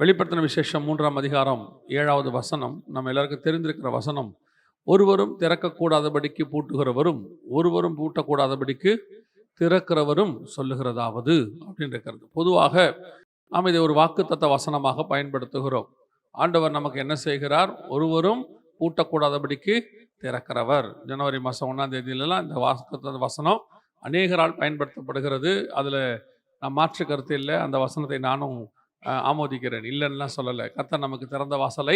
வெளிப்படுத்தின விசேஷம் 3ஆம் அதிகாரம் 7வது வசனம் நம்ம எல்லாருக்கும் தெரிந்திருக்கிற வசனம். ஒருவரும் திறக்கக்கூடாதபடிக்கு பூட்டுகிறவரும் ஒருவரும் பூட்டக்கூடாதபடிக்கு திறக்கிறவரும் சொல்லுகிறதாவது அப்படின்னு இருக்கிறது. பொதுவாக நாம் இதை ஒரு வாக்குத்தத்த வசனமாக பயன்படுத்துகிறோம். ஆண்டவர் நமக்கு என்ன செய்கிறார்? ஒருவரும் பூட்டக்கூடாதபடிக்கு திறக்கிறவர். ஜனவரி மாதம் 1ஆம் தேதியிலலாம் இந்த வாக்குத்தத்த வசனம் அநேகரால் பயன்படுத்தப்படுகிறது. அதில் நான் மாற்று கருத்து இல்லை. அந்த வசனத்தை நானும் ஆமோதிக்கிறேன், இல்லைன்னா சொல்லலை. கர்த்தர் நமக்கு திறந்த வாசலை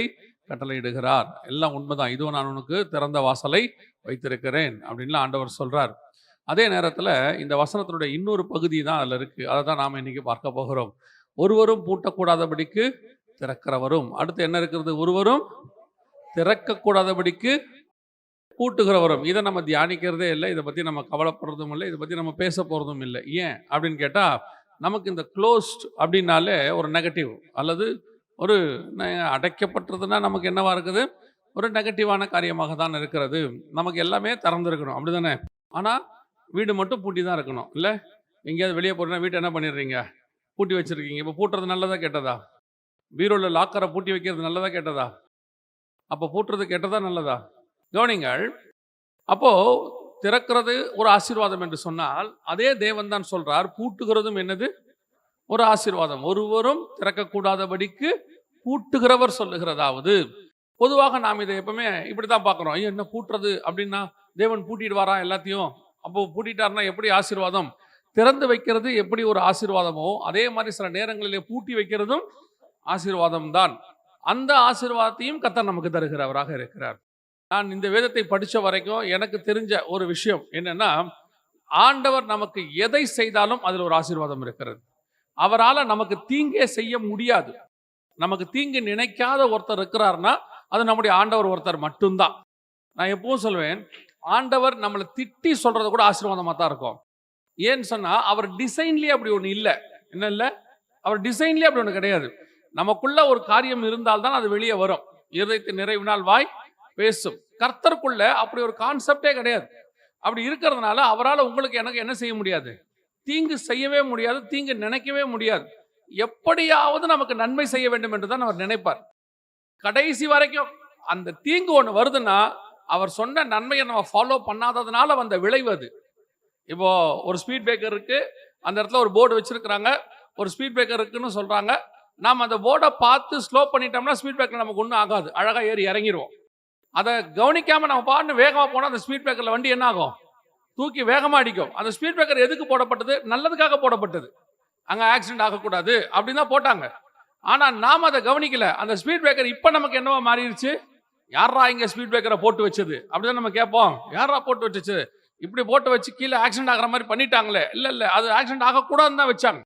கட்டளையிடுகிறார். எல்லாம் உண்மைதான். இதுவும் நான் உனக்கு திறந்த வாசலை வைத்திருக்கிறேன் அப்படின்லாம் ஆண்டவர் சொல்றார். அதே நேரத்தில் இந்த வசனத்தினுடைய இன்னொரு பகுதி தான் அதில் இருக்குது. அதை தான் நாம் இன்னைக்கு பார்க்க போகிறோம். ஒருவரும் பூட்டக்கூடாதபடிக்கு திறக்கிறவரும். அடுத்து என்ன இருக்கிறது? ஒருவரும் திறக்கக்கூடாதபடிக்கு பூட்டுகிறவரும். இதை நம்ம தியானிக்கிறதே இல்லை, இதை பற்றி நம்ம கவலைப்படுறதும் இல்லை, இதை பற்றி நம்ம பேச போகிறதும் இல்லை. ஏன் அப்படின்னு கேட்டால், நமக்கு இந்த க்ளோஸ்ட் அப்படின்னாலே ஒரு நெகட்டிவ், அல்லது ஒரு அடைக்கப்பட்டதுன்னா நமக்கு என்னவா இருக்குது? ஒரு நெகட்டிவான காரியமாக தான் இருக்கிறது. நமக்கு எல்லாமே திறந்துருக்கணும், அப்படி தானே? ஆனால் வீடு மட்டும் பூட்டி தான் இருக்கணும், இல்லை? எங்கேயாவது வெளியே போகிறீங்கன்னா வீட்டை என்ன பண்ணிடுறீங்க? பூட்டி வச்சுருக்கீங்க. இப்போ பூட்டுறது நல்லதா கெட்டதா? பீரோவில் லாக்கரை பூட்டி வைக்கிறது நல்லதா கெட்டதா? அப்போ பூட்டுறது கெட்டதா நல்லதா? கவனிங்கள். அப்போது திறக்கிறது ஒரு ஆசீர்வாதம் என்று சொன்னால், அதே தேவன் தான் சொல்றார் பூட்டுகிறதும் என்னது? ஒரு ஆசீர்வாதம். ஒருவரும் திறக்கக்கூடாதபடிக்கு பூட்டுகிறவர் சொல்லுகிறதாவது. பொதுவாக நாம் இதை எப்பவுமே இப்படி தான் பார்க்குறோம். என்ன பூட்டுறது அப்படின்னா, தேவன் பூட்டிடுவாரா எல்லாத்தையும்? அப்போ பூட்டிட்டார்னா எப்படி ஆசீர்வாதம்? திறந்து வைக்கிறது எப்படி ஒரு ஆசீர்வாதமோ, அதே மாதிரி சில நேரங்களிலே பூட்டி வைக்கிறதும் ஆசீர்வாதம் தான். அந்த ஆசீர்வாதத்தையும் கர்த்தர் நமக்கு தருகிறவராக இருக்கிறார். நான் இந்த வேதத்தை படித்த வரைக்கும் எனக்கு தெரிஞ்ச ஒரு விஷயம் என்னன்னா, ஆண்டவர் நமக்கு எதை செய்தாலும் அதில் ஒரு ஆசீர்வாதம் இருக்கிறது. அவரால் நமக்கு தீங்கே செய்ய முடியாது. நமக்கு தீங்கு நினைக்காத ஒருத்தர் இருக்கிறார்னா அது நம்முடைய ஆண்டவர் ஒருத்தர் மட்டும்தான். நான் எப்பவும் சொல்வேன், ஆண்டவர் நம்மளை திட்டி சொல்றது கூட ஆசீர்வாதமாக தான் இருக்கும். ஏன்னு சொன்னால், அவர் டிசைன்லேயே அப்படி ஒன்று இல்லை. என்ன இல்லை? அவர் டிசைன்லேயே அப்படி ஒன்று கிடையாது. நமக்குள்ள ஒரு காரியம் இருந்தால்தான் அது வெளியே வரும். இருதயத்தின் நிறைவினால் வாய் பேசும். கர்த்தருக்குள்ள அப்படி ஒரு கான்செப்டே கிடையாது. அப்படி இருக்கிறதுனால அவரால் உங்களுக்கு எனக்கு என்ன செய்ய முடியாது? தீங்கு செய்யவே முடியாது, தீங்கு நினைக்கவே முடியாது. எப்படியாவது நமக்கு நன்மை செய்ய வேண்டும் என்று தான் அவர் நினைப்பார். கடைசி வரைக்கும் அந்த தீங்கு ஒன்று வருதுன்னா, அவர் சொன்ன நன்மையை நம்ம ஃபாலோ பண்ணாததுனால வந்த விளைவு அது. இப்போ ஒரு ஸ்பீட் பிரேக்கர் இருக்கு, அந்த இடத்துல ஒரு போர்டு வச்சிருக்கிறாங்க, ஒரு ஸ்பீட் பிரேக்கர் இருக்குன்னு சொல்றாங்க. நாம் அந்த போர்டை பார்த்து ஸ்லோ பண்ணிட்டோம்னா ஸ்பீட் பிரேக்கர் நமக்கு ஒன்றும் ஆகாது, அழகாக ஏறி இறங்கிடுவோம். அதை கவனிக்காம நம்ம பாட்டு வேகமாக போனால் அந்த ஸ்பீட் பிரேக்கரில் வண்டி என்ன ஆகும்? தூக்கி வேகமாக அடிக்கும். அந்த ஸ்பீட் பிரேக்கர் எதுக்கு போடப்பட்டது? நல்லதுக்காக போடப்பட்டது. அங்கே ஆக்சிடென்ட் ஆகக்கூடாது அப்படின்னு தான் போட்டாங்க. ஆனால் நாம் அதை கவனிக்கல. அந்த ஸ்பீட் பிரேக்கர் இப்போ நமக்கு என்னவா மாறிடுச்சு? யாரா இங்கே ஸ்பீட் பிரேக்கரை போட்டு வச்சது அப்படிதான் நம்ம கேட்போம். யாரா போட்டு வச்சுச்சு? இப்படி போட்டு வச்சு கீழே ஆக்சிடென்ட் ஆகிற மாதிரி பண்ணிட்டாங்களே. இல்லை, அது ஆக்சிடென்ட் ஆகக்கூடாதுன்னு தான் வச்சாங்க.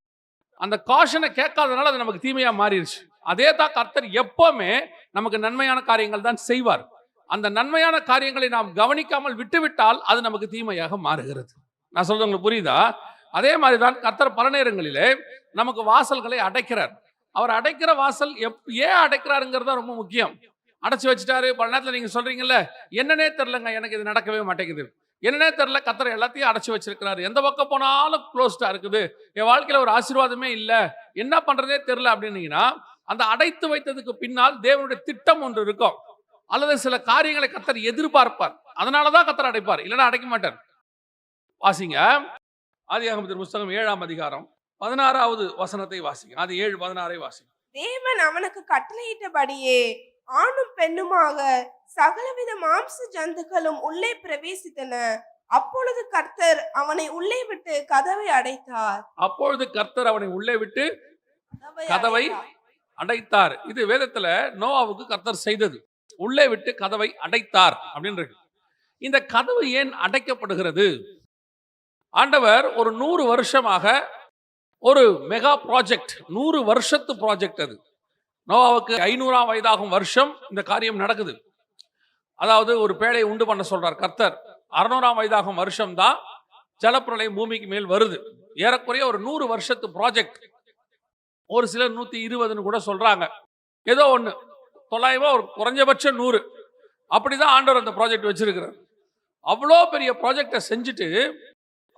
அந்த காஷனை கேட்காதனால அது நமக்கு தீமையாக மாறிடுச்சு. அதே தான் கர்த்தர் எப்பவுமே நமக்கு நன்மையான காரியங்கள் தான் செய்வார். அந்த நன்மையான காரியங்களை நாம் கவனிக்காமல் விட்டுவிட்டால் அது நமக்கு தீமையாக மாறுகிறது. நான் சொல்றது உங்களுக்கு புரியுதா? அதே மாதிரி தான் கர்த்தர் பல நேரங்களிலே நமக்கு வாசல்களை அடைக்கிறார். அவர் அடைக்கிற வாசல் ஏன் அடைக்கிறாருங்கிறது ரொம்ப முக்கியம். அடைச்சி வச்சுட்டாரு. பல நேரத்தில் நீங்க சொல்றீங்கல்ல, என்னன்னே தெரிலங்க, எனக்கு இது நடக்கவே மாட்டேங்குது, என்னன்னே தெரில, கர்த்தர் எல்லாத்தையும் அடைச்சி வச்சிருக்கிறாரு, எந்த பக்கம் போனாலும் க்ளோஸ்டா இருக்குது, என் வாழ்க்கையில ஒரு ஆசீர்வாதமே இல்லை, என்ன பண்றதே தெரில அப்படின்னீங்கன்னா, அந்த அடைத்து வைத்ததுக்கு பின்னால் தேவனுடைய திட்டம் ஒன்று இருக்கும். அல்லது சில காரியங்களை கர்த்தர் எதிர்பார்ப்பார். அதனாலதான் கர்த்தர் அடைப்பார், இல்லைன்னா அடைக்க மாட்டார். வாசிங்க ஆதியாகமத்தின் புஸ்தகம் 7ஆம் அதிகாரம் 16வது வசனத்தை வாசிங்க. அது 7:16 வாசிங்க. தேவன் அவனுக்கு கட்டளையிட்டபடியே ஆணும் பெண்ணுமாக சகலவித மாம்ச ஜந்துக்களும் உள்ளே பிரவேசித்தன. அப்பொழுது கர்த்தர் அவனை உள்ளே விட்டு கதவை அடைத்தார். அப்பொழுது கர்த்தர் அவனை உள்ளே விட்டு கதவை அடைத்தார். இது வேதத்துல நோவாவுக்கு கர்த்தர் செய்தது. உள்ளே விட்டு கதவை அடைத்தார் அப்படின்னு இருக்கு. இந்த கதவு ஏன் அடைக்கப்படுகிறது? ஆண்டவர் ஒரு 100 வருஷமாக ஒரு மெகா ப்ராஜெக்ட், 100 வருஷத்து ப்ராஜெக்ட் அது. நோவாவுக்கு 500ஆம் வயதாகும் வருஷம் இந்த காரியம் நடக்குது. அதாவது ஒரு பேழையை உண்டு பண்ண சொல்றார் கர்த்தர். 600ஆம் வயதாகும் வருஷம் தான் ஜலப்பிரளயம் பூமிக்கு மேல் வருது. ஏறக்குறைய ஒரு 100 வருஷத்து ப்ராஜெக்ட். ஒரு சிலர் 120ன்னு கூட சொல்றாங்க. ஏதோ ஒன்று தொலைவா ஒரு குறைஞ்சபட்சம் 100. அப்படிதான் ஆண்டவர் அந்த ப்ராஜெக்ட் வச்சிருக்கிறார். அவ்வளோ பெரிய ப்ராஜெக்டை செஞ்சுட்டு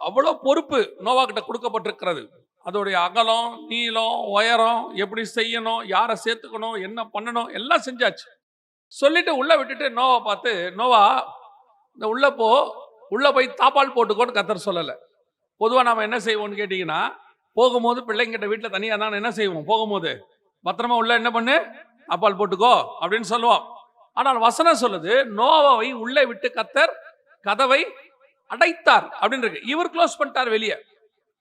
அவ்வளோ பொறுப்பு நோவா கிட்ட கொடுக்கப்பட்டிருக்கிறது. அதோடைய அகலம், நீளம், உயரம், எப்படி செய்யணும், யாரை சேர்த்துக்கணும், என்ன பண்ணணும், எல்லாம் செஞ்சாச்சு. சொல்லிட்டு உள்ள விட்டுட்டு நோவா பார்த்து, நோவா இந்த உள்ள போ, உள்ள போய் தாப்பால் போட்டுக்கோன்னு கர்த்தர் சொல்லலை. பொதுவாக நாம என்ன செய்வோம்னு கேட்டிங்கன்னா, போகும்போது பிள்ளைங்கிட்ட வீட்டில் தனியாக தான் என்ன செய்வோம், போகும்போது பத்திரமா உள்ள என்ன பண்ணு, தாப்பால் போட்டுக்கோ அப்படின்னு சொல்லுவோம். ஆனால் வசனம் சொல்லுது, நோவாவை உள்ளே விட்டு கர்த்தர் கதவை அடைத்தார் அப்படின்னு இருக்கு. இவர் க்ளோஸ் பண்ணிட்டார், வெளியே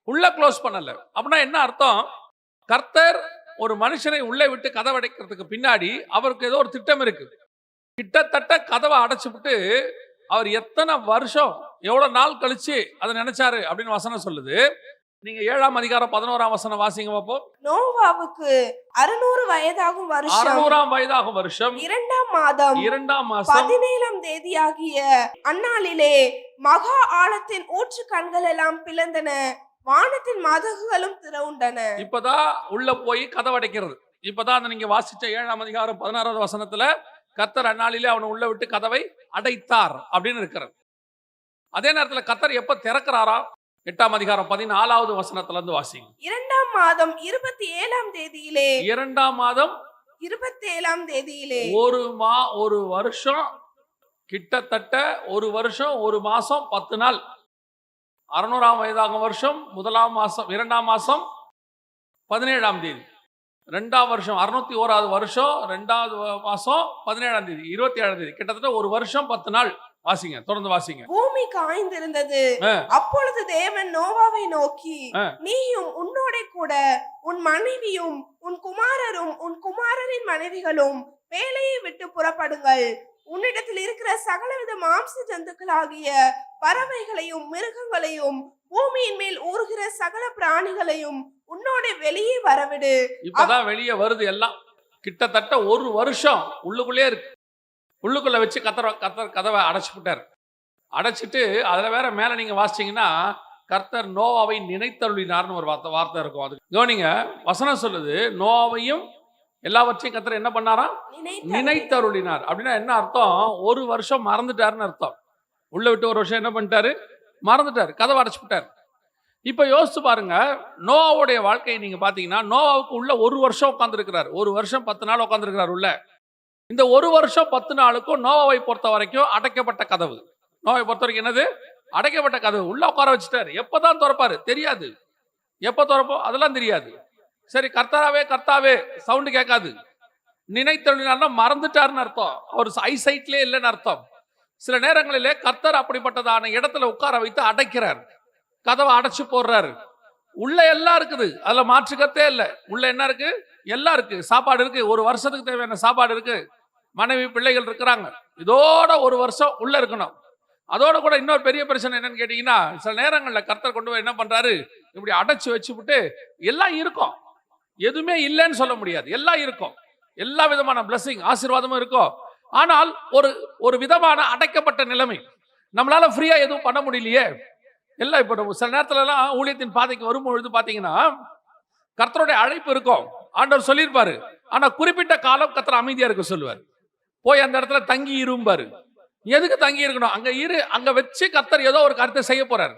உள்ள க்ளோஸ் பண்ணல. அப்படின்னா என்ன அர்த்தம்? கர்த்தர் ஒரு மனுஷனை உள்ளே விட்டு கதவை அடைக்கிறதுக்கு பின்னாடி அவருக்கு ஏதோ ஒரு திட்டம் இருக்கு. கிட்டத்தட்ட கதவை அடைச்சுவிட்டு அவர் எத்தனை வருஷம், எவ்வளவு நாள் கழிச்சு அதை நினைச்சாரு அப்படின்னு வசனம் சொல்லுது. நீங்க 7ஆம் அதிகாரம் 11ஆம் வசனம் வாசிங்க பார்ப்போம். நோவாவுக்கு 600 வயதாகும் வருஷம் 600ஆம் வயதாகும் வருஷம் 2ஆம் மாதம் 2ஆம் மாசம் 17ஆம் தேதியாகிய அந்நாளிலே மகா ஆழத்தின் ஊற்று கண்கள் எல்லாம் பிளந்தன, வானத்தின் மதகுகளும் திறவுண்டன. இப்பதான் உள்ள போய் கதவை அடைக்கிறது. இப்பதான் அந்த நீங்க வாசிச்ச 7ஆம் அதிகாரம் 16வது வசனத்துல கர்த்தர் அந்நாளிலே அவனை உள்ள விட்டு கதவை அடைத்தார் அப்படின்னு இருக்கிறது. அதே நேரத்துல கர்த்தர் எப்ப திறக்கிறாரா? 8ஆம் அதிகாரம் 14வது வசனத்துல இருந்து வாசிங்க. 2ஆம் மாதம் 27ஆம் தேதியிலே 2ஆம் மாதம் 27ஆம் தேதியிலே ஒரு வருஷம், கிட்டத்தட்ட ஒரு வருஷம், ஒரு மாசம் 10 நாள். 600ஆம் வயதாகும் வருஷம் 1ஆம் மாசம் 2ஆம் மாசம் 17ஆம் தேதி. 2ஆம் வருஷம் 601வது வருஷம் 2வது மாசம் 17ஆம் தேதி 27ஆம் தேதி. கிட்டத்தட்ட ஒரு வருஷம் 10 நாள். வாசிங்க, தொடர்ந்து வாசிங்க. பூமி காய்ந்திருந்தது. அப்பொழுது தேவன் நோவாவை நோக்கி, நீயும் உன்னோட கூட உன் மனைவியும் உன் குமாரரும் உன் குமாரரின் மனைவிகளும் வேலையை விட்டு புறப்படுங்கள். உன்னிடத்தில் இருக்கிற சகலவித மாம்ச ஜந்துக்களாகிய பறவைகளையும் மிருகங்களையும் பூமியின் மேல் ஊறுகிற சகல பிராணிகளையும் உன்னோட வெளியே வரவிடு. இப்பதான் வெளியே வருது எல்லாம். கிட்டத்தட்ட ஒரு வருஷம் உள்ளுக்குள்ளே இருக்கு. உள்ளுக்குள்ள வச்சு கர்த்தர் கதவை அடைச்சுட்டார். அடைச்சிட்டு அதுல வேற மேல நீங்க வாசிச்சீங்கன்னா, கர்த்தர் நோவாவை நினைத்தருளினார்னு ஒரு வார்த்தை இருக்கும். அது கவனிங்க, வசனம் சொல்லுது, நோவாவையும் எல்லாவற்றையும் கர்த்தர் என்ன பண்ணாரா? நினைத்தருளினார். அப்படின்னா என்ன அர்த்தம்? ஒரு வருஷம் மறந்துட்டாருன்னு அர்த்தம். உள்ள விட்டு ஒரு வருஷம் என்ன பண்ணிட்டாரு? மறந்துட்டாரு, கதவை அடைச்சுட்டார். இப்ப யோசிச்சு பாருங்க, நோவாவுடைய வாழ்க்கையை நீங்க பாத்தீங்கன்னா, நோவாவுக்கு உள்ள ஒரு வருஷம் உட்கார்ந்து இருக்கிறார். ஒரு வருஷம் 10 நாள் உட்கார்ந்து இருக்கிறார் உள்ள. இந்த ஒரு வருஷம் 10 நாளுக்கும் நோவாவை பொறுத்த வரைக்கும் அடைக்கப்பட்ட கதவு. நோவாவை பொறுத்த வரைக்கும் என்னது? அடைக்கப்பட்ட கதவு. உள்ள உட்கார வச்சுட்டாரு. எப்பதான் திறப்பாரு தெரியாது. எப்ப திறப்போம் அதெல்லாம் தெரியாது. சரி, கர்த்தாவே சவுண்டு கேட்காது. நினைத்தருளினார்னா மறந்துட்டாருன்னு அர்த்தம். அவர் ஐசைட்லே இல்லைன்னு அர்த்தம். சில நேரங்களிலே கர்த்தர் அப்படிப்பட்டதான இடத்துல உட்கார வைத்து அடைக்கிறார். கதவை அடைச்சு போடுறாரு. உள்ள எல்லாம் இருக்குது, அதுல மாற்றுக்கத்தே இல்லை. உள்ள என்ன இருக்கு? எல்லாம் இருக்கு. சாப்பாடு இருக்கு, ஒரு வருஷத்துக்கு தேவையான சாப்பாடு இருக்கு. மனைவி பிள்ளைகள் இருக்கிறாங்க. இதோட ஒரு வருஷம் உள்ள இருக்கணும். அதோட கூட இன்னொரு பெரிய பிரச்சனை என்னன்னு கேட்டீங்கன்னா, சில நேரங்களில் கர்த்தர் கொண்டு போய் என்ன பண்றாரு, இப்படி அடைச்சு வச்சுவிட்டு எல்லாம் இருக்கும். எதுவுமே இல்லைன்னு சொல்ல முடியாது, எல்லாம் இருக்கும். எல்லா விதமான பிளஸிங் ஆசீர்வாதமும் இருக்கும். ஆனால் ஒரு விதமான அடைக்கப்பட்ட நிலைமை. நம்மளால ஃப்ரீயா எதுவும் பண்ண முடியலையே. எல்லாம் இப்போ சில நேரத்துல எல்லாம் ஊழியத்தின் பாதைக்கு வரும்பொழுது பாத்தீங்கன்னா, கர்த்தருடைய அழைப்பு இருக்கும். ஆண்டவர் சொல்லியிருப்பாரு, ஆனா குறிப்பிட்ட காலம் கர்த்தர் அமைதியா இருக்க சொல்லுவார். போய் அந்த இடத்துல தங்கி இருப்பாரு. எதுக்கு தங்கி இருக்கணும்? அங்க வச்சு கர்த்தர் ஏதோ ஒரு கருத்தை செய்ய போறாரு.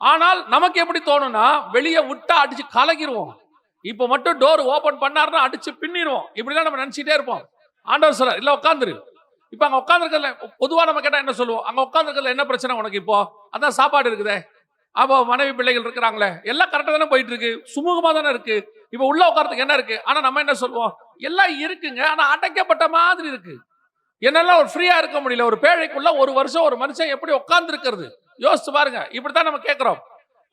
ஆனால் நமக்கு எப்படி தோணும்னா, வெளியே விட்டா அடிச்சு கலகிடுவோம். இப்ப மட்டும் டோர் ஓபன் பண்ணாருன்னா அடிச்சு பின்னிடுவோம். இப்படிதான் நம்ம நினைச்சிட்டே இருப்போம். ஆண்டவர் சொல்றார், இல்ல உட்காந்துரு. இப்ப அங்க உட்காந்துருக்கல, பொதுவா நம்ம கேட்டா என்ன சொல்லுவோம்? அங்க உட்காந்துருக்கல என்ன பிரச்சனை உனக்கு? இப்போ அதான் சாப்பாடு இருக்குதே, அப்போ மனைவி பிள்ளைகள் இருக்கிறாங்களே, எல்லாம் கரெக்டா தானே போயிட்டு இருக்கு, சுமூகமா தானே இருக்கு. இப்ப உள்ள உட்காரத்துக்கு என்ன இருக்கு? ஆனா நம்ம என்ன சொல்லுவோம்? எல்லாம் இருக்குங்க, ஆனா அடைக்கப்பட்ட மாதிரி இருக்கு. என்னெல்லாம் ஒரு ஃப்ரீயா இருக்க முடியல. ஒரு பேழைக்குள்ள ஒரு வருஷம் ஒரு மனுஷன் எப்படி உட்கார்ந்து இருக்கிறது யோசிச்சு பாருங்க. இப்படித்தான் நம்ம கேட்கிறோம்.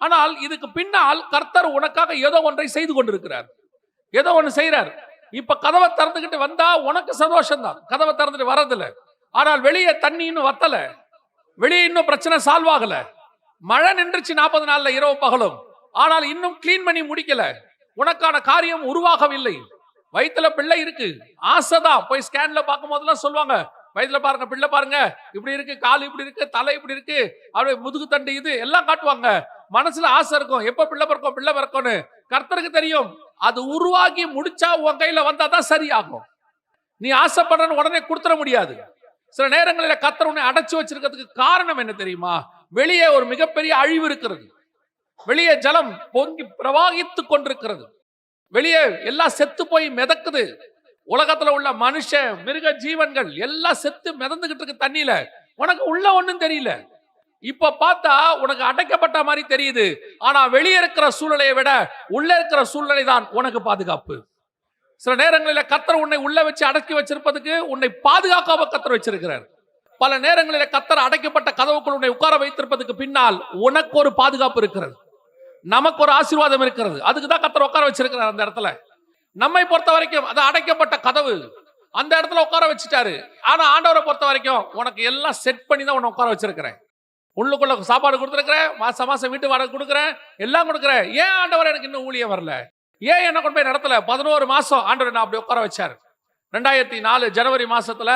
ஆனால் இதுக்கு பின்னால் கர்த்தர் உனக்காக ஏதோ ஒன்றை செய்து கொண்டிருக்கிறார். ஏதோ ஒன்று செய்யறார். இப்ப கதவை திறந்துகிட்டு வந்தா உனக்கு சந்தோஷம் தான், கதவை திறந்துட்டு வர்றதில்ல. ஆனால் வெளியே தண்ணி இன்னும் வத்தல, வெளியே இன்னும் பிரச்சனை சால்வ் ஆகல. மழை நின்றுச்சு 40 நாள்ல இரவு பகலும், ஆனால் இன்னும் கிளீன் பண்ணி முடிக்கல. உனக்கான காரியம் உருவாகவில்லை. வயிற்றுல பிள்ளை இருக்கு, ஆசைதான். போய் ஸ்கேன்ல பார்க்கும் போதெல்லாம் சொல்லுவாங்க, வயிற்றுல பாருங்க பிள்ளை பாருங்க, இப்படி இருக்கு, கால் இப்படி இருக்கு, தலை இப்படி இருக்கு, அப்படியே முதுகு தண்டு இது எல்லாம் காட்டுவாங்க. மனசுல ஆசை இருக்கும், எப்ப பிள்ளை பிறக்கும்னு. கர்த்தருக்கு தெரியும், அது உருவாகி முடிச்சா உன் கையில வந்தா தான் சரியாகும். நீ ஆசைப்படுறன்னு உடனே கொடுத்துட முடியாது. சில நேரங்களில் கர்த்தர் உன்னை அடைச்சு வச்சிருக்கிறதுக்கு காரணம் என்ன தெரியுமா? வெளியே ஒரு மிகப்பெரிய அழிவு இருக்கிறது. வெளியே ஜலம் பொங்கி பிரவாகித்துக் கொண்டிருக்கிறது. வெளியே எல்லாம் செத்து போய் மிதக்குது. உலகத்துல உள்ள மனுஷ மிருக ஜீவன்கள் எல்லாம் செத்து மிதந்துகிட்டு இருக்கு தண்ணியில. உனக்கு உள்ள ஒண்ணும் தெரியல. இப்ப பார்த்தா உனக்கு அடைக்கப்பட்ட மாதிரி தெரியுது. ஆனா வெளியே இருக்கிற சூழ்நிலையை விட உள்ள இருக்கிற சூழ்நிலை தான் உனக்கு பாதுகாப்பு. சில நேரங்களில் கர்த்தர் உன்னை உள்ள வச்சு அடக்கி வச்சிருப்பதுக்கு உன்னை பாதுகாக்காம கர்த்தர் வச்சிருக்கிறார். பல நேரங்களில் கர்த்தர் அடைக்கப்பட்ட கதவுக்குள் உன்னை உட்கார வைத்திருப்பதுக்கு பின்னால் உனக்கு ஒரு பாதுகாப்பு இருக்கிறது, நமக்கு ஒரு ஆசீர்வாதம் இருக்கிறது. அதுக்கு தான் கர்த்தர் உட்கார வச்சிருக்கிறார் அந்த இடத்துல. நம்மை பொறுத்த வரைக்கும் அது அடைக்கப்பட்ட கதவு, அந்த இடத்துல உட்கார வச்சுட்டாரு. ஆனா ஆண்டவரை பொறுத்த வரைக்கும் உனக்கு எல்லாம் செட் பண்ணி தான் உன்னை உட்கார வச்சிருக்கிறேன். உள்ளுக்குள்ள சாப்பாடு கொடுத்துருக்கிறேன், மாசம் மாசம் வீட்டு வாடகை கொடுக்குறேன், எல்லாம் கொடுக்குறேன். ஏன் ஆண்டவர் எனக்கு இன்னும் ஊழியம் வரல? ஏன் என்ன கொண்டு போய் நடத்தல? 11 மாசம் ஆண்டவர் நான் அப்படி உட்கார வச்சாரு. 2004 ஜனவரி மாசத்துல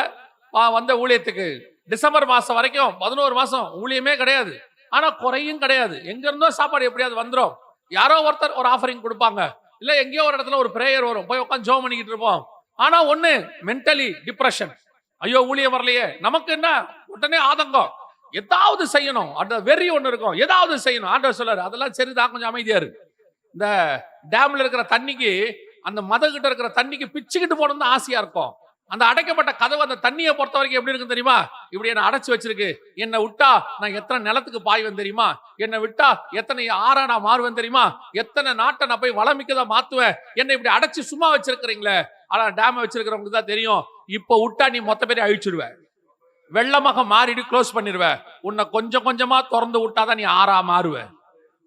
வந்த ஊழியத்துக்கு டிசம்பர் மாசம் வரைக்கும் 11 மாசம் ஊழியமே கிடையாது. ஆனா குறையும் கிடையாது. எங்க இருந்தோ சாப்பாடு எப்படியாவது வந்துடும். யாரோ ஒருத்தர் ஒரு ஆஃபரிங் கொடுப்பாங்க, இல்ல எங்கேயோ ஒரு இடத்துல ஒரு பிரேயர் வரும், போய் உட்காந்து ஜெபம் பண்ணிக்கிட்டு இருப்போம். ஆனா ஒண்ணு மென்டலி டிப்ரெஷன். ஐயோ ஊழியம் வரலையே. நமக்கு என்ன உடனே ஆதங்கம், ஏதாவது செய்யணும். அந்த வெறி ஒண்ணு இருக்கும், ஏதாவது செய்யணும். ஆண்டவர் சொல்றாரு அதெல்லாம் சரிதான், கொஞ்சம் அமைதியா இருக்கு. இந்த டேம்ல இருக்கிற தண்ணிக்கு அந்த மதகிட்ட இருக்கிற தண்ணிக்கு பிச்சுக்கிட்டு போகணும் தான் ஆசையா இருக்கும். அந்த அடைக்கப்பட்ட கதவு அந்த தண்ணியை பொறுத்த வரைக்கும் எப்படி இருக்கும் தெரியுமா? இப்படி என்ன அடைச்சு வச்சிருக்கு. என்னை விட்டா நான் எத்தனை நிலத்துக்கு பாய்வேன் தெரியுமா? என்னை விட்டா எத்தனை ஆறா நான் மாறுவேன் தெரியுமா? எத்தனை நாட்டை நான் போய் வளமிக்கதான் மாத்துவேன். என்னை இப்படி அடைச்சு சும்மா வச்சிருக்கிறீங்களே. ஆனா டேம் வச்சிருக்கிறவங்களுக்கு தான் தெரியும், இப்போ விட்டா நீ மொத்த பேரை அழிச்சிடுவேன், வெள்ளமாக மாறிடு, க்ளோஸ் பண்ணிடுவேன். உன்னை கொஞ்சம் கொஞ்சமா திறந்து விட்டாதான் நீ ஆறா மாறுவேன்.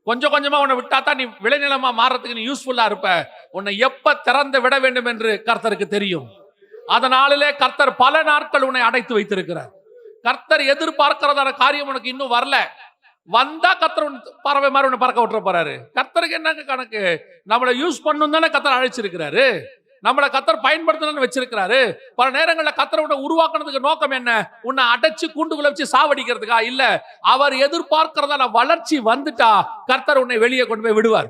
கொஞ்சம் கொஞ்சமா உன்னை விட்டாதான் நீ விளைநிலமா மாறதுக்கு நீ யூஸ்ஃபுல்லா இருப்ப. உன்னை எப்ப திறந்து விட வேண்டும் என்று கர்த்தருக்கு தெரியும். அதனாலே கர்த்தர் பல நாட்கள் உன்னை அடைத்து வைத்திருக்கிறார். கர்த்தர் எதிர்பார்க்கிறதான காரியம் உனக்கு இன்னும் வரல. வந்தா கர்த்தர் பறவை மாதிரி உன்னை பறக்க விட்டுற போறாரு. கர்த்தருக்கு என்னங்க கணக்கு? நம்மளை யூஸ் பண்ணும் தானே கர்த்தர் அழைச்சிருக்கிறாரு, நம்மளை கர்த்தர் பயன்படுத்தணும்னு வச்சிருக்கிறாரு. பல நேரங்களில் கர்த்தர் உன்னை உருவாக்குறதுக்கு நோக்கம் என்ன? உன்னை அடைச்சு கூண்டுக்குள்ள வச்சு சாவடிக்கிறதுக்கா? இல்ல, அவர் எதிர்பார்க்கிறதான வளர்ச்சி வந்துட்டா கர்த்தர் உன்னை வெளியே கொண்டு போய் விடுவார்.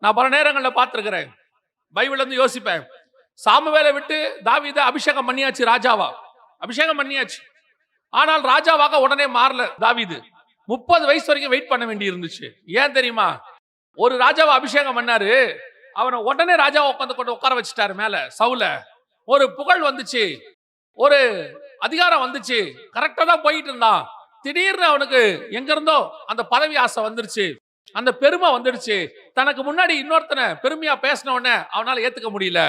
நான் பல நேரங்களில் பார்த்திருக்கிறேன். பைபிள்ல இருந்து யோசிப்பேன். சாமுவேலை விட்டு தாவீதை அபிஷேகம் பண்ணியாச்சு, ராஜாவா அபிஷேகம் பண்ணியாச்சு. ஆனால் ராஜாவாக உடனே மாறல தாவீது. 30 வயசு வரைக்கும் வெயிட் பண்ண வேண்டி இருந்துச்சு. ஏன் தெரியுமா? ஒரு ராஜாவை அபிஷேகம் பண்ணாரு, அவனை உடனே ராஜாவை உட்காந்து கொண்டு உட்கார வச்சுட்டாரு மேல சவுல. ஒரு புகழ் வந்துச்சு, ஒரு அதிகாரம் வந்துச்சு, கரெக்டா தான் போயிட்டு இருந்தான். திடீர்னு அவனுக்கு எங்க இருந்தோ அந்த பதவி ஆசை வந்துருச்சு, அந்த பெருமை வந்துடுச்சு. தனக்கு முன்னாடி இன்னொருத்தனை பெருமையா பேசின உடனே அவனால ஏத்துக்க முடியல.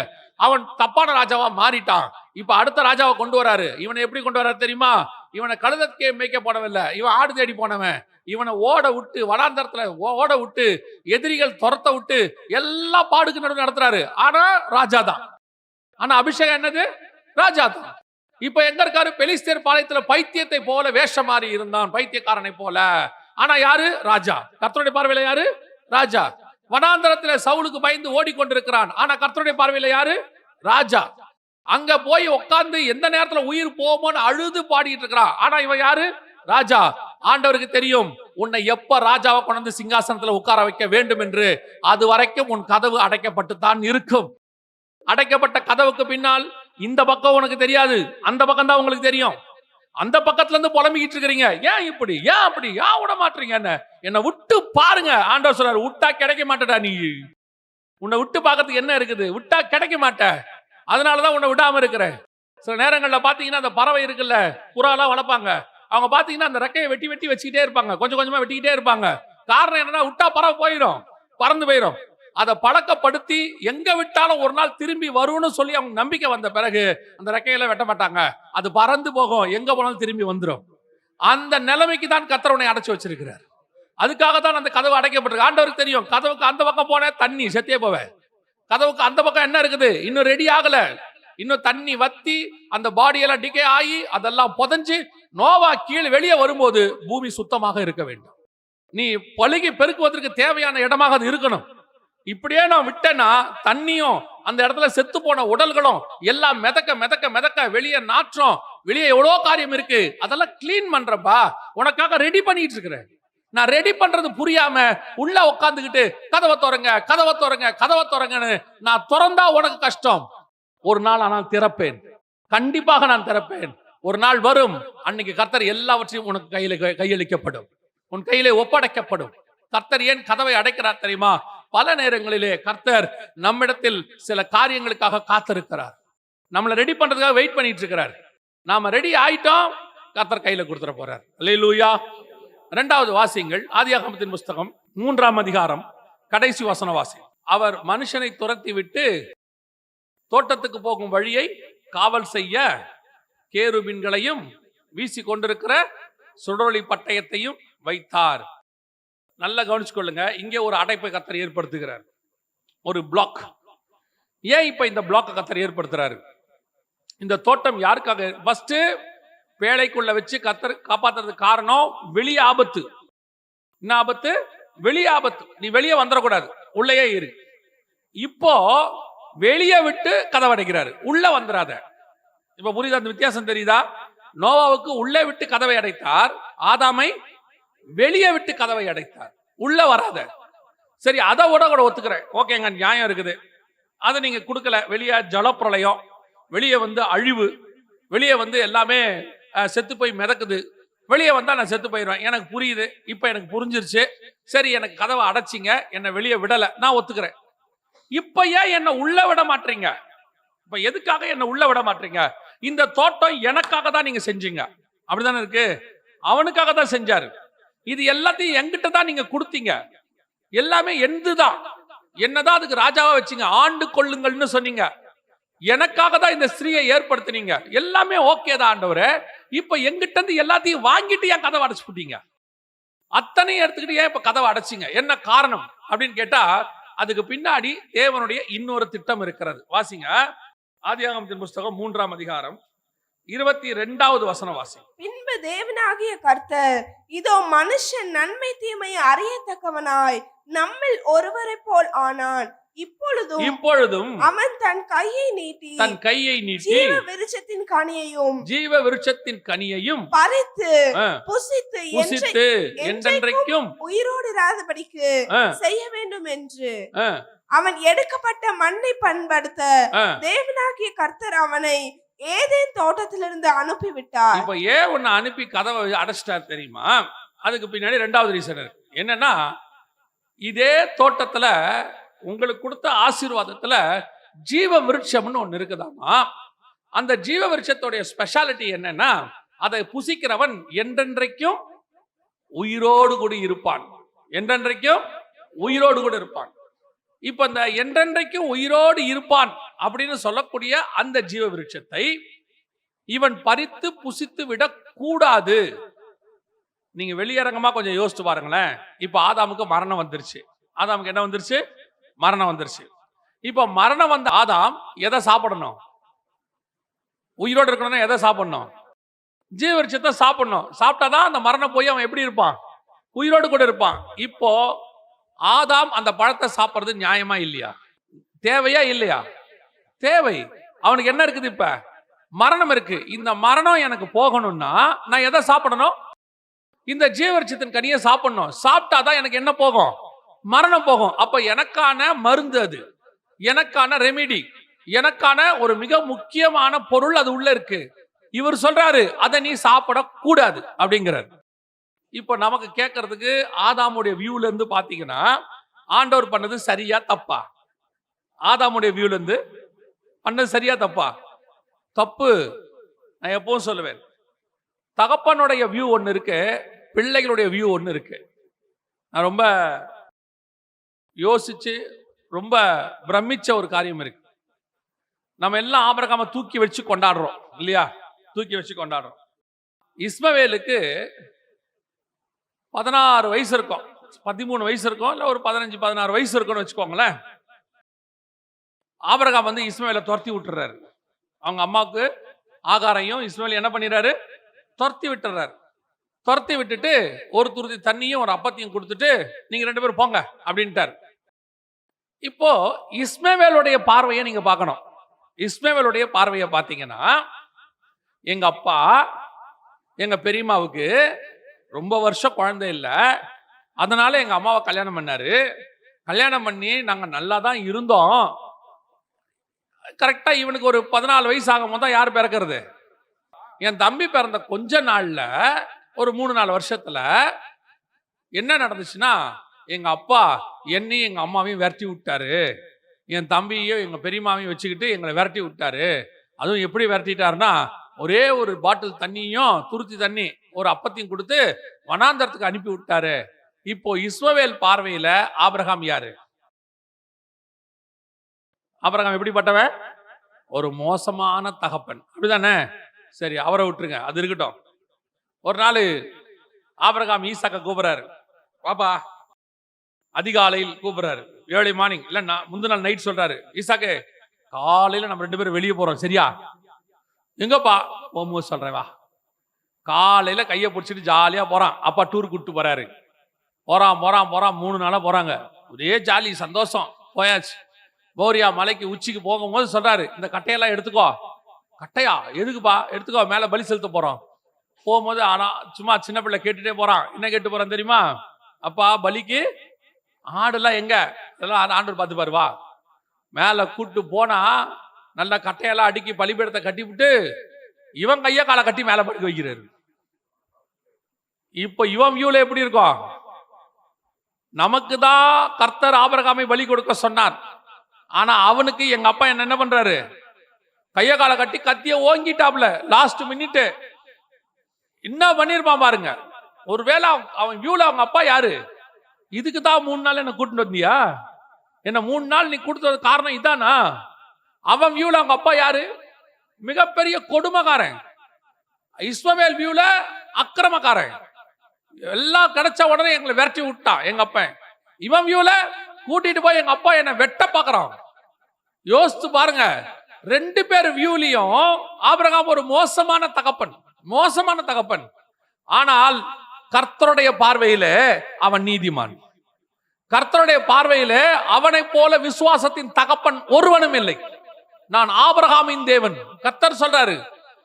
அவன் தப்பான ராஜாவா மாறிட்டான். இப்ப அடுத்த ராஜாவை கொண்டு வராரு. இவனை எப்படி கொண்டு வராரு தெரியுமா? இவனை கழுதற்கே மேய்க்க போனவில்லை, இவன் ஆடு தேடி போனவன். இவனை ஓட விட்டு, வனாந்தரத்துல ஓட விட்டு, எதிரிகள் துரத்த விட்டு எல்லா பாடுக்கு நடுவு நடத்துறாரு. ஆனா ராஜா தான். ஆனா அபிஷேகம் என்னது? ராஜா தான். இப்ப எங்க இருக்காரு? பெலிஸ்தேர் பாளையத்துல பைத்தியத்தை போல வேஷம் மாறி இருந்தான், பைத்தியக்காரனை போல. ஆனா யாரு? ராஜா. கர்த்தருடைய பார்வையில யாரு? ராஜா. வனாந்தரத்துல சவுலுக்கு பயந்து ஓடிக்கொண்டிருக்கிறான். ஆனா கர்த்தருடைய பார்வையில யாரு? ராஜா. அங்க போய் உட்கார்ந்து எந்த நேரத்துல உயிர் போமோன்னு அழுது பாடிட்டு இருக்கிறான். ஆனா இவன் யாரு? ராஜா. ஆண்டவருக்கு தெரியும் உன்னை எப்ப ராஜாவை கொண்டு சிங்காசனத்துல உட்கார வைக்க வேண்டும் என்று. அது வரைக்கும் உன் கதவு அடைக்கப்பட்டு தான் இருக்கும். அடைக்கப்பட்ட கதவுக்கு பின்னால் இந்த பக்கம் உனக்கு தெரியாது, அந்த பக்கம் தான் உங்களுக்கு தெரியும். அந்த பக்கத்துல இருந்து புலம்பிக்கிட்டு இருக்கிறீங்க, ஏன் இப்படி, ஏன் அப்படி, ஏன் விட மாட்டீங்க என்ன விட்டு பாருங்க. ஆண்டவர் சொல்றாரு, விட்டா கிடைக்க மாட்டடா நீ. உன்னை விட்டு பார்க்கறதுக்கு என்ன இருக்குது? விட்டா கிடைக்க மாட்ட. அதனாலதான் உன்னை விடாம இருக்கிறேன். சில நேரங்கள்ல பாத்தீங்கன்னா அந்த பறவை இருக்குல்ல, புறாலாம் வளர்ப்பாங்க. அவங்க பாத்தீங்கன்னா அந்த ரெக்கையை வெட்டி வெட்டி வச்சுக்கிட்டே இருப்பாங்க, கொஞ்சம் கொஞ்சமா வெட்டிக்கிட்டே இருப்பாங்க. காரணம் என்னன்னா, விட்டா பறவை போயிடும், பறந்து போயிடும். அதை பழக்கப்படுத்தி எங்க விட்டாலும் ஒரு நாள் திரும்பி வரும்னு சொல்லி அவங்க நம்பிக்கை வந்த பிறகு அந்த ரெக்கையில வெட்ட மாட்டாங்க, அது பறந்து போகும், எங்க போனாலும் திரும்பி வந்துடும். அந்த நிலைமைக்கு தான் கர்த்தர் உன்னை அடைச்சு வச்சிருக்கிறார். அதுக்காகத்தான் அந்த கதவு அடைக்கப்பட்டிருக்கு. ஆண்டவருக்கு தெரியும், கதவுக்கு அந்த பக்கம் போன தண்ணி செத்தே போவேன். கதவுக்கு அந்த பக்கம் என்ன இருக்குது? இன்னும் ரெடி ஆகல, இன்னும் தண்ணி வத்தி அந்த பாடியெல்லாம் டிகே ஆகி அதெல்லாம் புதஞ்சு நோவா கீழே வெளியே வரும்போது பூமி சுத்தமாக இருக்க வேண்டும். நீ பழுகி பெருக்குவதற்கு தேவையான இடமாக அது இருக்கணும். இப்படியே நான் விட்டேன்னா தண்ணியும் அந்த இடத்துல செத்து போன உடல்களும் எல்லாம் மிதக்க மிதக்க மிதக்க வெளியே நாற்றம், வெளியே எவ்வளோ காரியம் இருக்கு, அதெல்லாம் கிளீன் பண்றப்பா, உனக்காக ரெடி பண்ணிட்டு இருக்கிறேன். நான் ரெடி பண்றது புரியாம உள்ள உட்காந்துக்கிட்டு கதவை திறங்க கதவை திறங்க கதவை திறங்கன்னு நான் திறந்தா உனக்கு கஷ்டம். ஒரு நாள் ஆனால் திறப்பேன், கண்டிப்பாக நான் திறப்பேன். ஒரு நாள் வரும், அன்னைக்கு கர்த்தர் எல்லாவற்றையும் உனக்கு கையளிக்கப்படும், உன் கையிலே ஒப்படைக்கப்படும். கர்த்தர் ஏன் கதவை அடைக்கிறார் தெரியுமா? பல நேரங்களிலே கர்த்தர் நம்மிடத்தில் சில காரியங்களுக்காக காத்திருக்கிறார். நம்மளை ரெடி பண்றதுக்காக வெயிட் பண்ணிட்டு இருக்கிறார். நாம ரெடி ஆயிட்டோம், கர்த்தர் கையில கொடுத்துட போறார். அல்லேலூயா. இரண்டாவது வாசிங்கள், ஆதியாகமத்தின் புஸ்தகம் 3ஆம் அதிகாரம் கடைசி வசன வாசி. அவர் மனுஷனை துரத்தி விட்டு தோட்டத்துக்கு போகும் வழியை காவல் செய்ய கேருபீன்களையும் வீசி கொண்டிருக்கிற சுடரொளி பட்டயத்தையும் வைத்தார். நல்லா கவனிச்சுக்கொள்ளுங்க, இங்கே ஒரு அடைப்பை கர்த்தர் ஏற்படுத்துகிறார், ஒரு பிளாக். ஏன் இப்ப இந்த பிளாக் கர்த்தர் ஏற்படுத்துறாரு? இந்த தோட்டம் யாருக்காக? ஃபர்ஸ்ட் பேழைக்குள்ள வச்சு கர்த்தர் காப்பாத்துறதுக்கு காரணம் வெளியே ஆபத்து. என்ன ஆபத்து? வெளியே ஆபத்து. நீ வெளியே வந்துடக்கூடாது, உள்ளேயே இரு. இப்போ வெளியே விட்டு கதவை அடைக்கிறாரு, உள்ள வந்துடாத. இப்ப புரியுதா? அந்த வித்தியாசம் தெரியுதா? நோவாவுக்கு உள்ளே விட்டு கதவை அடைத்தார், ஆதாமை வெளியே விட்டு கதவை அடைத்தார், உள்ள வராத. சரி, அதை கூட ஒத்துக்கிறேன், ஓகேங்க, நியாயம் இருக்குது. அதை நீங்க கொடுக்கல. வெளியே ஜலப்பிரளயம், வெளியே அழிவு, வெளியே எல்லாமே செத்து போய் மிதக்குது. வெளியே வந்தா நான் செத்து போயிடுவேன், எனக்கு புரியுது, இப்ப எனக்கு புரிஞ்சிருச்சு. சரி, எனக்கு கதவை அடைச்சிங்க, என்னை வெளியே விடல, நான் ஒத்துக்கிறேன். இப்ப ஏன் என்ன உள்ள விட மாட்டீங்க? இப்ப எதுக்காக என்ன உள்ள விட மாட்டீங்க? இந்த தோட்டம் எனக்காக தான் நீங்க செஞ்சீங்க, அப்படிதானே இருக்கு? அவனுக்காக தான் செஞ்சாரு. இது எல்லாத்தையும் என்கிட்ட தான் நீங்க கொடுத்தீங்க, எல்லாமே எந்துதான். என்னதான் அதுக்கு ராஜாவா வச்சீங்க, ஆண்டு கொள்ளுங்கள்னு சொன்னீங்க. எனக்காக தான் இந்த ஸ்திரீயை ஏற்படுத்தினீங்க, எல்லாமே ஓகே தான் ஆண்டவரே. இப்ப எங்கிட்ட இருந்து எல்லாத்தையும் வாங்கிட்டு ஏன் கதவை அடைச்சு போட்டீங்க? அத்தனையும் எடுத்துக்கிட்டு ஏன் இப்ப கதவை அடைச்சிங்க? என்ன காரணம் அப்படின்னு கேட்டா, அதுக்கு பின்னாடி தேவனுடைய இன்னொரு திட்டம் இருக்கிறது. வாசிங்க, ஆதியாகமத்தின் புஸ்தகம் 3ஆம் அதிகாரம் 22வது வசனம் வாசி. பின்பு தேவனாகிய கர்த்தர், இதோ மனுஷன் நன்மை தீமையை அறியத்தக்கவனாய் நம்மில் ஒருவரை போல் ஆனான். இப்பொழுதும் அவன் தன் கையை நீட்டி ஜீவ விருட்சத்தின் கனியையும் பறித்து புசித்து என்றென்றைக்கும் உயிரோடு இராதபடிக்கு செய்ய வேண்டும் என்று அவன் எடுக்கப்பட்ட மண்ணை பண்படுத்த தேவனாகிய கர்த்தர் அவனை ஏதேன் தோட்டத்திலிருந்து அனுப்பிவிட்டார். இப்ப ஏன் ஒன்னு அனுப்பி கதவை அடைச்சிட்டார் தெரியுமா? அதுக்கு பின்னாடி இரண்டாவது ரீசன் இருக்கு. என்னன்னா, இதே தோட்டத்துல உங்களுக்கு கொடுத்த ஆசீர்வாதத்துல ஜீவ விருட்சம்னு ஒண்ணு இருக்குதாமா. அந்த ஜீவ விருட்சத்துடைய ஸ்பெஷாலிட்டி என்னன்னா, அதை புசிக்கிறவன் என்றென்றைக்கும் உயிரோடு கூட இருப்பான். என்றென்றைக்கும் உயிரோடு கூட இருப்பான். இப்ப இந்த என்றென்றைக்கும் உயிரோடு இருப்பான் அப்படின்னு சொல்லக்கூடிய அந்த ஜீவ விருட்சத்தை இவன் பறித்து புசித்து விட கூடாது. நீங்க வெளியரங்கமா கொஞ்சம் யோசிச்சு பாருங்களேன். இப்ப ஆதாமுக்கு மரணம் வந்துருச்சு. ஆதாமுக்கு என்ன வந்துருச்சு? மரணம் வந்துருச்சு. இப்ப மரணம் வந்த ஆதாம் எதை சாப்பிடணும்? உயிரோடு இருக்கணும்னா எதை சாப்பிடணும்? ஜீவ விருட்சத்தை சாப்பிடணும். சாப்பிட்டாதான் அந்த மரணம் போய் அவன் எப்படி இருப்பான்? உயிரோடு கூட இருப்பான். இப்போ ஆதாம் அந்த பழத்தை சாப்பிடுறது நியாயமா இல்லையா? தேவையா இல்லையா? தேவை. அவனுக்கு என்ன இருக்குது? இப்ப மரணம் இருக்கு. இந்த மரணம் எனக்கு போகணும்னா நான் எதை சாப்பிடணும்? இந்த ஜீவவிருட்சத்தின் கனியை சாப்பிடணும். சாப்பிட்டாதான் எனக்கு என்ன போகும்? மரணம் போகும். அப்ப எனக்கான மருந்து, அது எனக்கான ரெமிடி, எனக்கான ஒரு மிக முக்கியமான பொருள் அது உள்ள இருக்கு. இவர் சொல்றாரு, அதை நீ சாப்பிடக்கூடாது அப்படிங்கிறார். இப்ப நமக்கு கேட்கறதுக்கு ஆதாமுடைய வியூல இருந்து பாத்தீங்கன்னா, ஆண்டவர் பண்ணது சரியா தப்பா? ஆதாமுடைய வியூல இருந்து பண்ணது சரியா தப்பா? தப்பு. நான் எப்பவும் சொல்லுவேன், தகப்பனுடைய வியூ ஒன்னு இருக்கு, பிள்ளைகளுடைய வியூ ஒன்னு இருக்கு. நான் ரொம்ப யோசிச்சு ரொம்ப பிரமிச்ச ஒரு காரியம் இருக்கு. நம்ம எல்லாம் ஆபிரகாமை தூக்கி வச்சு கொண்டாடுறோம் இல்லையா? தூக்கி வச்சு கொண்டாடுறோம். இஸ்மவேலுக்கு 16 வயசு இருக்கும், 13 வயசு இருக்கும், இல்ல ஒரு 15-16 வயசு இருக்கும்னு வச்சுக்கோங்களேன். ஆபிரகாம் இஸ்மவேலை துரத்தி விட்டுறாரு. அவங்க அம்மாவுக்கு ஆகாரையும் இஸ்மவேல் என்ன பண்ணிடுறாரு? துரத்தி விட்டுறாரு. துரத்தி விட்டுட்டு ஒரு துருத்தி தண்ணியும் ஒரு அப்பத்தையும் கொடுத்துட்டு, நீங்க 2 பேரும் போங்க அப்படின்ட்டார். இப்போ இஸ்மவேலுடைய பார்வையை நீங்க பார்க்கணும். இஸ்மவேலுடைய பார்வையை பார்த்தீங்கன்னா, எங்க அப்பா எங்க பெரியம்மாவுக்கு ரொம்ப வருஷம் குழந்தை இல்லை, அதனால எங்க அம்மாவை கல்யாணம் பண்ணாரு. கல்யாணம் பண்ணி நாங்க நல்லா தான் இருந்தோம். கரெக்டா இவனுக்கு ஒரு 14 வயசு ஆகும் போது தான் யார் பிறக்கிறது? என் தம்பி பிறந்த கொஞ்ச நாள்ல, ஒரு 3-4 வருஷத்துல என்ன நடந்துச்சுன்னா, எங்க அப்பா என்னையும் எங்க அம்மாவையும் விரட்டி விட்டாரு, என் தம்பியையும் எங்க பெரியம்மாவையும் வச்சுக்கிட்டு எங்களை விரட்டி விட்டாரு. அதுவும் எப்படி விரட்டிட்டாருன்னா, ஒரே ஒரு பாட்டில் தண்ணியும் துருத்தி தண்ணி ஒரு அப்பத்தையும் கொடுத்து வனாந்தரத்துக்கு அனுப்பி விட்டாரு. இப்போ இஸ்மவேல் பார்வையில ஆபிரகாம் யாரு? ஆபிரகாம் எப்படிப்பட்டவன்? ஒரு மோசமான தகப்பன், அப்படிதானே? சரி, அவரை விட்டுருங்க, அது இருக்கட்டும். ஒரு நாள் ஆபிரகாம் ஈசாக்க கூப்பிடுறாரு. பாப்பா, அதிகாலையில் கூப்பிடுறாரு, ஏர்லி மார்னிங், இல்ல முந்தின நாள் நைட் சொல்றாரு, ஈசாக்கே காலையில நம்ம 2 பேரும் வெளியே போறோம், சரியா? எங்கப்பா? போகும்போது சொல்றேன் வா. காலையில கையை பிடிச்சிட்டு ஜாலியா போறான். அப்பா டூர் கூப்பிட்டு போறாரு. போறான் 3 நாளா போறாங்க. ஒரே ஜாலி சந்தோஷம். போயாச்சு. போரியா மலைக்கு உச்சிக்கு போகும்போது சொல்றாரு, இந்த கட்டையெல்லாம் எடுத்துக்கோ. கட்டையா? எதுக்குப்பா? எடுத்துக்கோ, மேல பலி செலுத்த போறோம். போகும்போது ஆனா சும்மா சின்ன பிள்ளை கேட்டுட்டே போறான். என்ன கேட்டு போறான் தெரியுமா? அப்பா, பலிக்கு ஆடுலாம் எங்க? இதெல்லாம் ஆண்டவர் பார்த்து பாரு, வா. மேல கூட்டு போனா நல்ல கட்டையெல்லாம் அடுக்கி பலிபீடத்தை கட்டி விட்டு இவன் கைய காலை கட்டி மேல படுக்க வைக்கிறாரு. இப்ப இவன் வியூல எப்படி இருக்கும்? நமக்கு தான் கர்த்தர் ஆபிரகாமை பலி கொடுக்க சொன்னார். ஆனா அவனுக்கு எங்க அப்பா என்ன பண்றாரு? கைய காலை கட்டி கத்திய ஓங்கிட்டாப்ல. லாஸ்ட் மினிட் என்ன பண்ணிருப்பான் பாருங்க. ஒருவேளை அவன் வியூல அவங்க அப்பா யாரு? இதுக்கு தான் 3 நாள் என்ன கூட்டிட்டு வந்தியா? என்ன 3 நாள் நீ கொடுத்தது காரணம் இதானா? அவன் வியூல அவங்க அப்பா யாரு? மிகப்பெரிய கொடுமைக்காரன். இஸ்மவேல் வியூல அக்கிரமக்காரன். எல்லாம் கிடைச்ச உடனே எங்களை விரட்டி விட்டான் எங்க அப்பா. இவன் வியூல கூட்டிட்டு போய் எங்க அப்பா என்ன வெட்ட பாக்குறான். யோசித்து பாருங்க, 2 பேர் வியூலையும் ஆபிரகாம் ஒரு மோசமான தகப்பன். ஆனால் கர்த்தருடைய பார்வையில அவன் நீதிமான். கர்த்தருடைய பார்வையில அவனை போல விசுவாசத்தின் தகப்பன் ஒருவனும் இல்லை. நான் ஆபிரகாமின் தேவன். கர்த்தர் சொல்றாரு.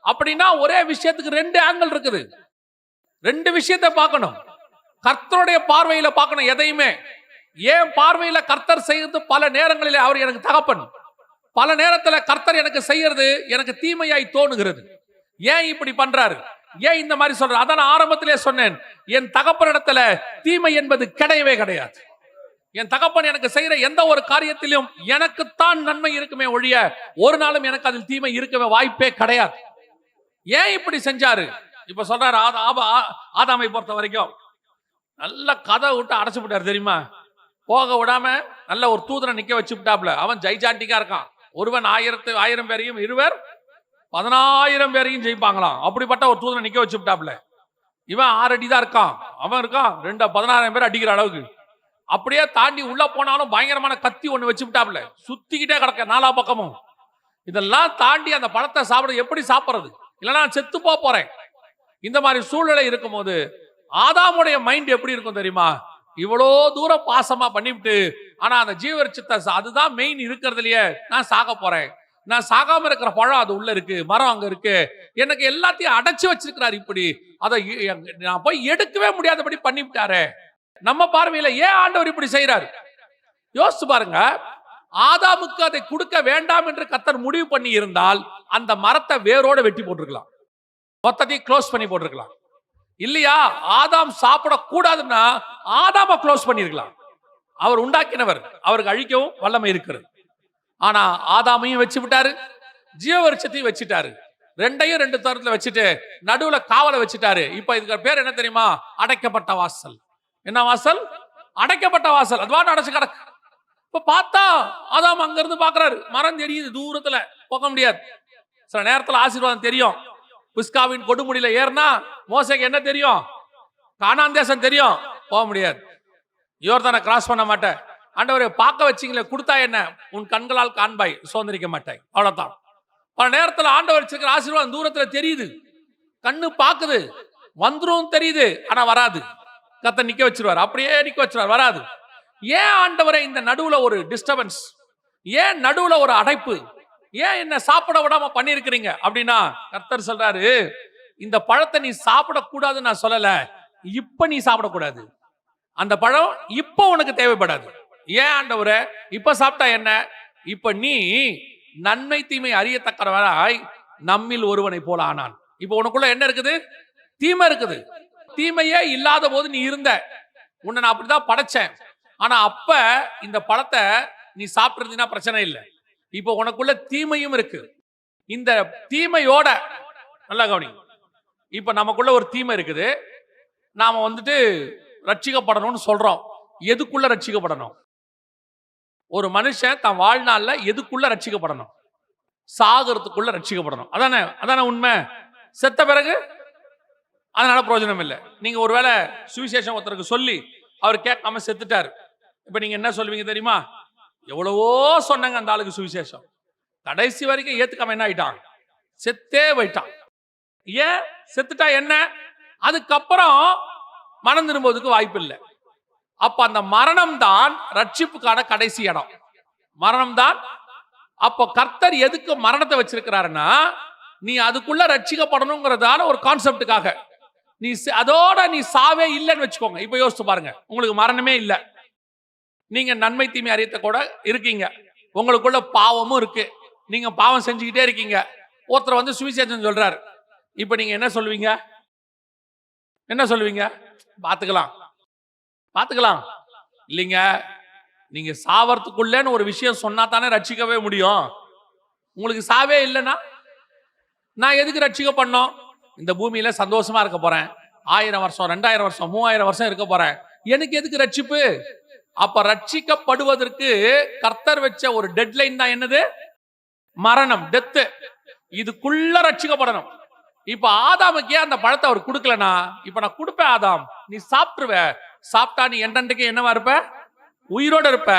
அப்படின்னா ஒரே விஷயத்துக்கு 2 ஆங்கிள் இருக்குது. 2 விஷயத்தை பார்க்கணும். கர்த்தருடைய பார்வையில பார்க்கணும் எதையுமே. ஏன் பார்வையில கர்த்தர் செய்யறது பல நேரங்களிலே அவர் எனக்கு தகப்பன், பல நேரத்தில் கர்த்தர் எனக்கு செய்யறது எனக்கு தீமையாய் தோணுகிறது. ஏன் இப்படி பண்றாரு? ஏன் இந்த மாதிரி சொல்ற? அதான் ஆரம்பத்திலே சொன்னேன், என் தகப்பனிடத்துல தீமை என்பது கிடையவே கிடையாது. என் தகப்பன் எனக்கு செய்யற எந்த ஒரு காரியத்திலும் எனக்குத்தான் நன்மை இருக்குமே ஒழிய ஒரு நாளும் எனக்கு அதில் தீமை இருக்கவே வாய்ப்பே கிடையாது. ஏன் இப்படி செஞ்சாரு? இப்ப சொல்றாரு, ஆதாமை பொறுத்த வரைக்கும் நல்ல கதை விட்டு அடைச்சு விட்டாரு தெரியுமா? போக விடாம நல்ல ஒரு தூதனை நிக்க வச்சு விட்டாப்ல. அவன் ஜெய்ஜாண்டிக்கா இருக்கான். ஒருவன் 1000 பேரையும், இருவர் 10,000 பேரையும் ஜெயிப்பாங்களாம். அப்படிப்பட்ட ஒரு தூதனை நிக்க வச்சு விட்டாப்ல. இவன் 6 அடி தான் இருக்கான். அவன் இருக்கான் 16,000 பேர் அடிக்கிற அளவுக்கு. அப்படியே தாண்டி உள்ள போனாலும் பயங்கரமான கத்தி ஒண்ணு வச்சு விட்டாப்ல. சுத்திக்கிட்டே கிடக்க 4 பக்கமும். இதெல்லாம் தாண்டி அந்த பழத்தை சாப்பிட எப்படி சாப்பிடுறது? இல்லைன்னா செத்து போறேன். இந்த மாதிரி சூழ்நிலை இருக்கும் போது ஆதாமுடைய மைண்ட் எப்படி இருக்கும் தெரியுமா? இவ்வளோ தூரம் பாசமா பண்ணிவிட்டு, ஆனா அந்த ஜீவர்ச்சித்த அதுதான் மெயின் இருக்கிறதுலயே, நான் சாக போறேன், நான் சாகாம இருக்கிற பழம் அது உள்ள இருக்கு, மரம் அங்க இருக்கு, எனக்கு எல்லாத்தையும் அடைச்சு வச்சிருக்கிறாரு. இப்படி அதை நான் போய் எடுக்கவே முடியாதபடி பண்ணிவிட்டாரு. நம்ம பார்வையில ஏன் ஆண்டவர் இப்படி செய்யறாரு? யோசிச்சு பாருங்க. ஆதாமுக்கு அதை கொடுக்க வேண்டாம் என்று கர்த்தர் முடிவு பண்ணி இருந்தால் அந்த மரத்தை வேரோட வெட்டி போட்டிருக்கலாம், மொத்தத்தையும் க்ளோஸ் பண்ணி போட்டிருக்கலாம். இல்லையா, ஆதாம் சாப்பிட கூடாதுன்னா ஆதாம க்ளோஸ் பண்ணிருக்கலாம். அவர் உண்டாக்கினவர், அவருக்கு அழிக்கவும் வல்லமை இருக்கிறது. ஆனா ஆதாமையும் வச்சு விட்டாரு, ஜீவவருட்சத்தையும் வச்சுட்டாரு. 2 தரத்துல வச்சுட்டு நடுவுல காவலை வச்சுட்டாரு. இப்ப இதுக்கு பேர் என்ன தெரியுமா? அடைக்கப்பட்ட வாசல். என்ன வாசல்? அடைக்கப்பட்ட வாசல். அதுவான அடைச்சு கிடக்கு. இப்ப பார்த்தா ஆதாம் அங்க இருந்து பாக்குறாரு, மரம் தெரியுது தூரத்துல, போக முடியாது. சில நேரத்துல ஆசீர்வாதம் தெரியும். பிஸ்காவின் கொடுமுடியில ஏறினா மோசேக்கு என்ன தெரியும்? கானான் தேசம் தெரியும், போக முடியாது. யோர்தானை கிராஸ் பண்ண மாட்டேன். ஆண்டவரே பார்க்க வச்சிங்களே, கொடுத்தா என்ன? உன் கண்களால் காண்பாய், சுதந்திரிக்க மாட்டாய். அவ்வளவுதான். பல நேரத்தில் ஆண்டவர் வச்சிருக்கிற ஆசீர்வாதம் தூரத்துல தெரியுது, கண்ணு பாக்குது, வந்துரும் தெரியுது, ஆனா வராது. கர்த்தர் நிக்க வச்சிருவார், அப்படியே நிக்க வச்சிருவார், வராது. ஏன் ஆண்டவரே இந்த நடுவுல ஒரு டிஸ்டர்பன்ஸ்? ஏன் நடுவுல ஒரு அடைப்பு? ஏன் என்ன சாப்பிட விடாம பண்ணிருக்கிறீங்க அப்படின்னா, கர்த்தர் சொல்றாரு, இந்த பழத்தை நீ சாப்பிடக்கூடாதுன்னு நான் சொல்லல, இப்ப நீ சாப்பிடக்கூடாது. அந்த பழம் இப்ப உனக்கு தேவைப்படாது. ஏன் ஆண்டவரே? இப்ப சாப்பிட்டா என்ன? இப்ப நீ நன்மை தீமை அறியத்தக்கவராய் நம்மில் ஒருவனை போல ஆனான். இப்ப உனக்குள்ள என்ன இருக்குது? தீமை இருக்குது. தீமையே இல்லாத போது நீ இருந்த. உன்னை நான் அப்படிதான் படைச்சேன். ஆனா அப்ப இந்த பழத்தை நீ சாப்பிட்டிருந்தீங்கன்னா பிரச்சனை இல்லை. இப்போ உனக்குள்ள தீமையும் இருக்கு. இந்த தீமையோட நல்லா கவனி. இப்ப நமக்குள்ள ஒரு தீமை இருக்குது. நாம ரட்சிக்கப்படணும்னு சொல்றோம். எதுக்குள்ள ரட்சிக்கப்படணும்? ஒரு மனுஷன் தன் வாழ்நாள்ல எதுக்குள்ள ரட்சிக்கப்படணும்? சாகறதுக்குள்ள ரட்சிக்கப்படணும். அதானே உண்மை. செத்த பிறகு அதனால பிரயோஜனம் இல்லை. நீங்க ஒருவேளை சுவிசேஷம் ஒருத்தருக்கு சொல்லி அவர் கேட்காம செத்துட்டாரு. இப்ப நீங்க என்ன சொல்லுவீங்க தெரியுமா? எவ்வளவோ சொன்னாங்க அந்த ஆளுக்கு சுவிசேஷம், கடைசி வரைக்கும் ஏத்துக்காம என்ன ஆயிட்டான்? செத்தே போயிட்டான். ஏன் செத்துட்டா என்ன? அதுக்கப்புறம் மனம் திரும்புவதற்கு வாய்ப்பு இல்லை. அப்ப அந்த மரணம் தான் ரட்சிப்புக்கான கடைசி இடம். மரணம் தான். அப்போ கர்த்தர் எதுக்கு மரணத்தை வச்சிருக்கிறாருன்னா, நீ அதுக்குள்ள ரட்சிக்கப்படணுங்கிறதான ஒரு கான்செப்டுக்காக. அதோட நீ சாவே இல்லைன்னு வச்சுக்கோங்க. இப்ப யோசிச்சு பாருங்க, உங்களுக்கு மரணமே இல்லை, நீங்க நன்மை தீமை அறியத்த கூட இருக்கீங்க, உங்களுக்குள்ள பாவமும் இருக்கு, நீங்க பாவம் செஞ்சுக்கிட்டே இருக்கீங்க. ஒருத்தர் சுவிசேஷம் சொல்றாரு. இப்ப நீங்க என்ன சொல்லுவீங்க? பாத்துக்கலாம் இல்லைங்க. நீங்க சாவறதுக்குள்ளன்னு ஒரு விஷயம் சொன்னா தானே ரட்சிக்கவே முடியும். உங்களுக்கு சாவே இல்லைன்னா நான் எதுக்கு ரட்சிக்கப்படணும்? இந்த பூமியில சந்தோஷமா இருக்க போறேன். 1000 வருஷம், 2000 வருஷம், 3000 வருஷம் இருக்க போறேன். எனக்கு எதுக்கு ரட்சிப்பு? அப்ப ரட்சிக்கப்படுவதற்கு கர்த்தர் வச்ச ஒரு டெட்லைன் தான் என்னது? மரணம், டெத். இதுக்குள்ள ரட்சிக்கப்படணும். இப்ப ஆதாமுக்கு அந்த பழத்தை அவர் கொடுக்கலனா, இப்ப நான் கொடுப்பேன் ஆதாம், நீ சாப்பிட்டுருவ. சாப்பிட்டா நீ என்றைக்கு என்னவா இருப்ப? உயிரோட இருப்ப.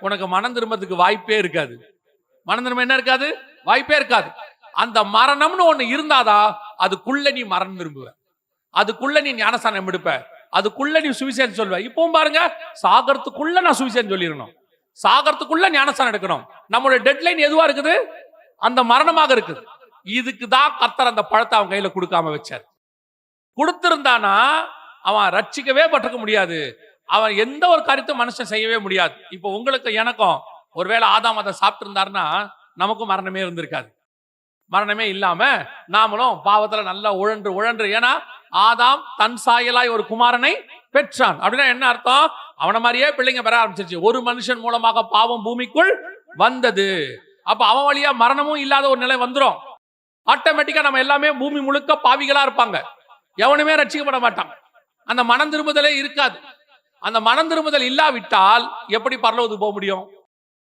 உனக்கு மனம் திரும்பதுக்கு வாய்ப்பே இருக்காது. மனம் திரும்ப என்ன இருக்காது? வாய்ப்பே இருக்காது. அந்த மரணம்னு ஒண்ணு இருந்தாதான் அதுக்குள்ள நீ மரணம் திரும்புவ, அதுக்குள்ள நீ ஞானஸ்தானம் எடுப்ப, அதுக்குள்ள நீ சுவிசேஷம் சொல்லுவ. இப்பவும் பாருங்க, சாகரத்துக்குள்ள நான் சுவிசேஷம் சொல்லிடணும், சாகரத்துக்குள்ள ஞானஸ்தானம் எடுக்கணும். நம்மளுடைய டெட்லைன் எதுவா இருக்குது? அந்த மரணமாக இருக்குது. இதுக்கு தான் கர்த்தர் அந்த பழத்தை அவன் கையில கொடுக்காம வச்சார். கொடுத்திருந்தானா அவன் ரட்சிக்கவே பட்டிருக்க முடியாது. அவன் எந்த ஒரு காரியத்தையும் மனுஷன் செய்யவே முடியாது. இப்போ உங்களுக்கு எனக்கும் ஒருவேளை ஆதாம் அதை சாப்பிட்டு இருந்தாருன்னா நமக்கும் மரணமே இருந்திருக்காது. மரணமே இல்லாம நாமளும் பாவத்துல நல்லா உழன்று. ஏன்னா ஆதாம் தன் சாயலாய் ஒரு குமாரனை பெற்றான். அப்படின்னா என்ன அர்த்தம்? அவனை மாதிரியே பிள்ளைங்க பெற ஆரம்பிச்சிருச்சு. ஒரு மனுஷன் மூலமாக பாவம் பூமிக்குள் வந்தது. அப்ப அவன் வழியா மரணமும் இல்லாத ஒரு நிலை வந்துரும். ஆட்டோமேட்டிக்கா நம்ம எல்லாமே பூமி முழுக்க பாவிகளா இருப்பாங்க. எவனுமே ரட்சிக்கப்பட மாட்டான். அந்த மனம் திரும்புதலே இருக்காது. அந்த மனம் திரும்புதல் இல்லாவிட்டால் எப்படி பரலோகத்துக்கு போக முடியும்?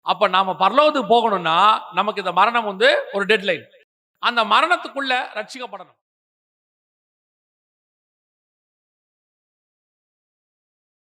அப்ப நாம பரலோகத்துக்கு போகணும்னா நமக்கு இந்த மரணம் ஒரு டெட்லைன். அந்த மரணத்துக்குள்ள ரட்சிக்கப்படணும்.